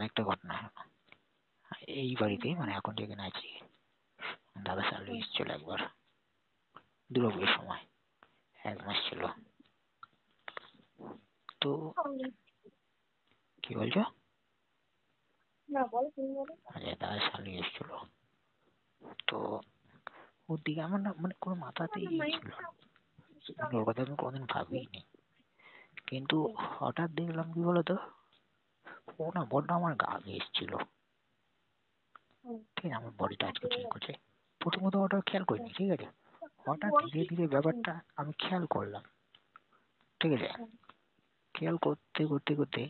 একটা ঘটনা হলো, এই বাড়িতেই মানে এখন যেখানে আছি দাদা শালি এসেছিল একবার দুর্গাপুজোর সময়, 1 মাস ছিল। তো কি বলছো? আচ্ছা, দাদা শালি এসেছিল, তো ওর দিকে আমার না মানে কোনো মাথাতেই ছিল না, ওর কথা আমি কোনোদিন ভাবিনি। কিন্তু হঠাৎ দেখলাম কি বলতো, ও না বড্ড আমার গা ঘেঁষছিল। ঠিক আছে, আমার বডিটা আজকে চেক করছে, প্রথমত ওটা খেয়াল করিনি, ঠিক আছে, হঠাৎ ধীরে ধীরে ব্যাপারটা আমি খেয়াল করলাম। ঠিক আছে, খেয়াল করতে করতে করতে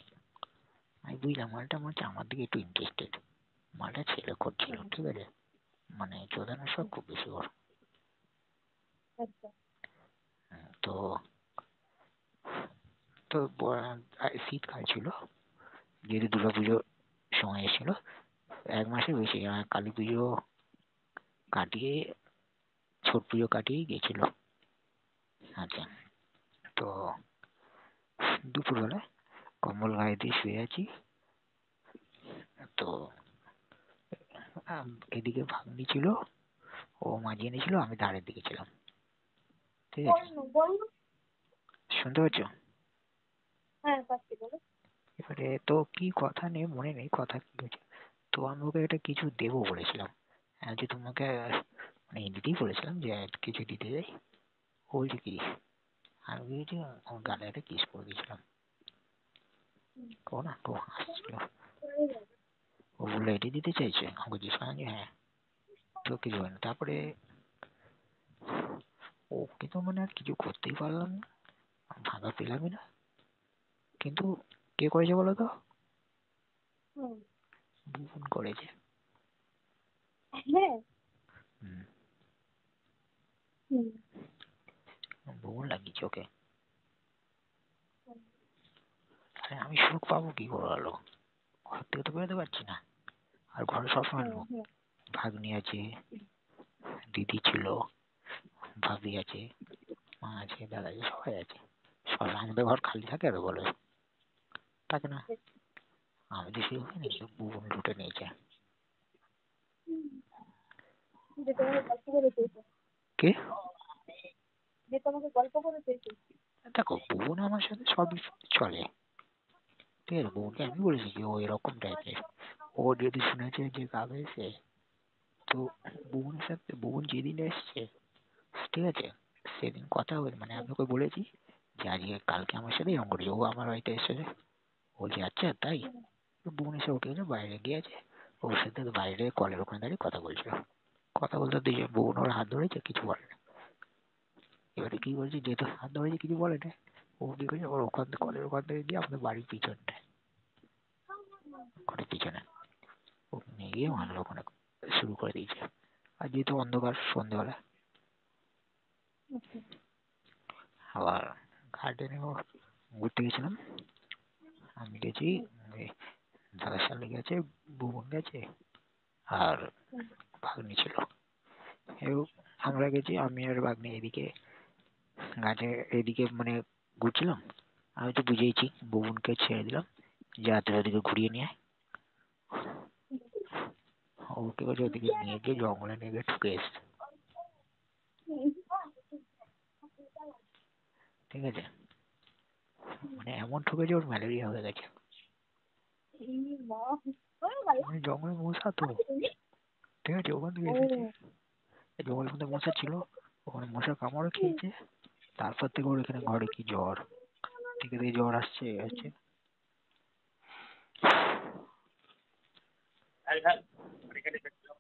আমি বুঝলাম মালটা মনে হচ্ছে আমার দিকে একটু ইন্টারেস্টেড। মালটা ছেলে করছিল, ঠিক আছে, মানে চোদানোর শখ খুব বেশি ওর। তো তো শীতকাল ছিল, যেহেতু দুর্গাপুজোর সময় এসেছিল, 1 মাসের বেশি, কালী পুজো কাটিয়ে ছট পুজো কাটিয়ে গেছিল। আচ্ছা, তো দুপুরবেলা কম্বল গায়ে দিয়ে শুয়ে আছি, তো এদিকে ভাগ্নি ছিল, ও মাঝিয়ে নিয়েছিল, আমি ধারের দিকে ছিলাম। ঠিক আছে, শুনতে পাচ্ছ? এবারে তো কি কথা নেই, মনে নেই কথা কি হয়েছে। তো আমি ওকে একটা কিছু দেবো বলেছিলাম, যে তোমাকে মানে দিতেই বলেছিলাম যে কিছু দিতে যাই। ও বলছে কি, আমি বলছি ওর গালে একটা কিস করে দিয়েছিলাম। ও না তো হাসছিল, ও বললো এটি দিতে চাইছে, আমাকে জিজ্ঞেস করলাম যে হ্যাঁ। তো কিছু হয় না, তারপরে ওকে তো মানে আর কিছু করতেই পারলাম না, ভাঙা পেলামই না। কিন্তু কে করেছে বলো তো? বুবুন করেছে। বুবুন লাগিয়েছে ওকে। আরে আমি সুখ পাবো কি করে হলো, ঘর থেকে তো বেরোতে পারছি না, আর ঘরে সবসময় লোক, ভাগ্নি আছে, দিদি ছিল, ভাবি আছে, মা আছে, দাদা আছে, সবাই আছে। সবাই আমাদের ঘর খালি থাকে আর বলে থাকে না। আমি তো সেই হয়নি, বুবুন লুটে নিয়েছে। কে? দেখো বোন আমার সাথে সবই চলে, ঠিক আছে, বোনকে আমি বলেছি যে ও এরকম টাইপের, ও যদি শুনেছে যে গাবে এসে, তো বোনের সাথে বোন যেদিন এসছে, ঠিক আছে, সেদিন কথা বলে মানে আমি ওকে বলেছি যে আজকে কালকে আমার সাথে এরকম করেছে, ও আমার বাড়িতে এসেছে, বলছে আচ্ছা তাই। বোন এসে ওকে বাইরে গিয়েছে, ওর সাথে বাইরে কলের ওখানে দাঁড়িয়ে কথা বলছিল, কথা বলতে দিয়ে বোন ওর হাত ধরেছে, কিছু বলে না। এবারে কি বলছে, যেহেতু হাত ধরেছে কিছু বলে না, ও কি করছে ওর ওখান থেকে কলের ওখান থেকে গিয়ে আমাদের বাড়ির পিছনটায়, ঘরের পিছনে ও নিয়ে গিয়ে মারলো ওখানে, শুরু করে দিয়েছে। আর যেহেতু অন্ধকার সন্ধ্যেবেলা, আবার গার্ডেনে ঘুরতে গেছিলাম, আমি গেছি, দাদার সামনে গেছে, বুবন গেছে, আর ভাগ্নি ছিল, এবং আমরা গেছি, আমি আর ভাগ্নি এদিকে গাছে এদিকে মানে ঘুরছিলাম। আমি তো বুঝেইছি, বুবনকে ছেড়ে দিলাম যে হাতের ওদিকে ঘুরিয়ে নিয়ে ওকে বলছে ওদিকে নিয়ে গিয়ে জঙ্গলে নিয়ে গিয়ে ঠুকে এসছে। ঠিক আছে, মানে এমন ঠুকেছে ওর ম্যালেরিয়া হয়ে গেছে, মানে জঙ্গলে মশা তো, ঠিক আছে, ওখান থেকে এসেছে, জঙ্গলের মধ্যে মশা ছিল, ওখানে মশা কামড় খেয়েছে, তারপর থেকে ওর এখানে ঘরে কি জ্বর, থেকে থেকে জ্বর আসছে আসছে।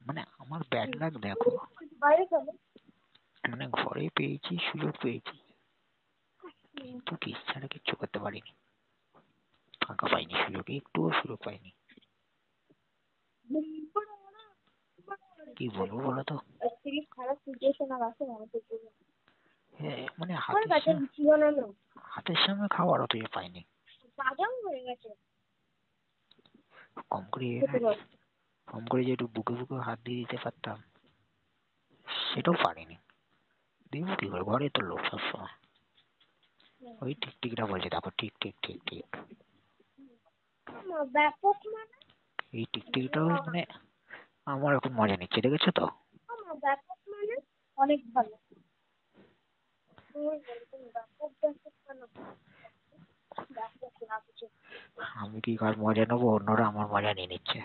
মানে আমার ব্যাড লাক দেখো, মানে ঘরে পেয়েছি, সুযোগ পেয়েছি, কিন্তু কিস ছাড়া কিচ্ছু করতে পারিনি, ফাঁকা পাইনি, সুযোগ একটুও সুযোগ পাইনি। কি বলবো বলো তো, মানে হাতের সামনে খাওয়ার অত পাইনি, কম করে কম করে যে একটু বুকে বুকে হাত দিয়ে দিতে পারতাম, সেটাও পারিনি। দিব কি করে, ঘরে তো লোক সবসময়। ওই টিকটিকটা বলছে দেখো, ঠিক ঠিক ঠিক ঠিক। এই টিকটিকিটাও মানে আমার এখন মজা নিচ্ছে, দেখেছো তো? আমার ব্যাপক মানে অনেক ভালো। ব্যাপক ব্যাপক কেন? ব্যাপক না কিছু। আমি কি কার মজা নেবো? অন্যরা আমার মজা নিয়ে নিচ্ছে।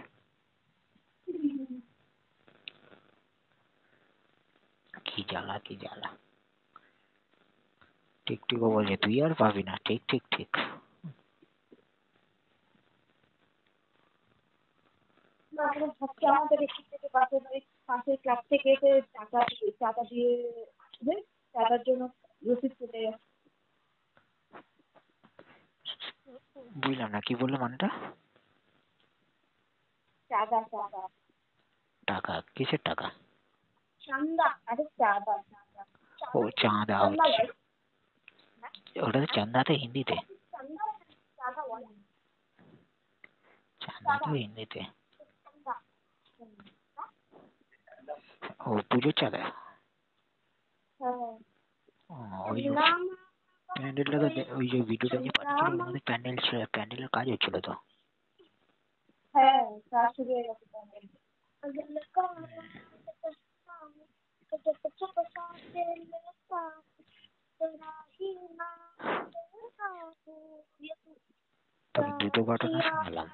কি জ্বালা, কি জ্বালা। টিকটিকও বলছে তুই আর পাবি না। ঠিক ঠিক ঠিক। আমাদের এখান থেকে পাশের ক্লাব থেকে এসে টাকা দিয়ে আসবে, টাকার জন্য রসিদ কেটে যাচ্ছে। বুঝলাম না, কি বললো মানটা? চাঁদা চাঁদা। টাকা? কিসের টাকা? চাঁদা, আরে চাঁদা চাঁদা। ও চাঁদা চাঁদা হচ্ছে। বলে ওটা তো চাঁদাতে হিন্দিতে। চাঁদা, চাঁদা বলে চাঁদা তো চাঁদা হিন্দিতে। চাঁদা। ও পুজোর চাঁদা। হ্যাঁ। ওই প্যান্ডেলটা তো, ওই যে ভিডিওটা যে পাঠিয়েছিল ওর মধ্যে প্যান্ডেল ছিল, প্যান্ডেলের কাজ হচ্ছিল তো। হ্যাঁ, কাজ শুরু হয়ে গেছে প্যান্ডেল। তবে দুটো ঘটনা শুনলাম।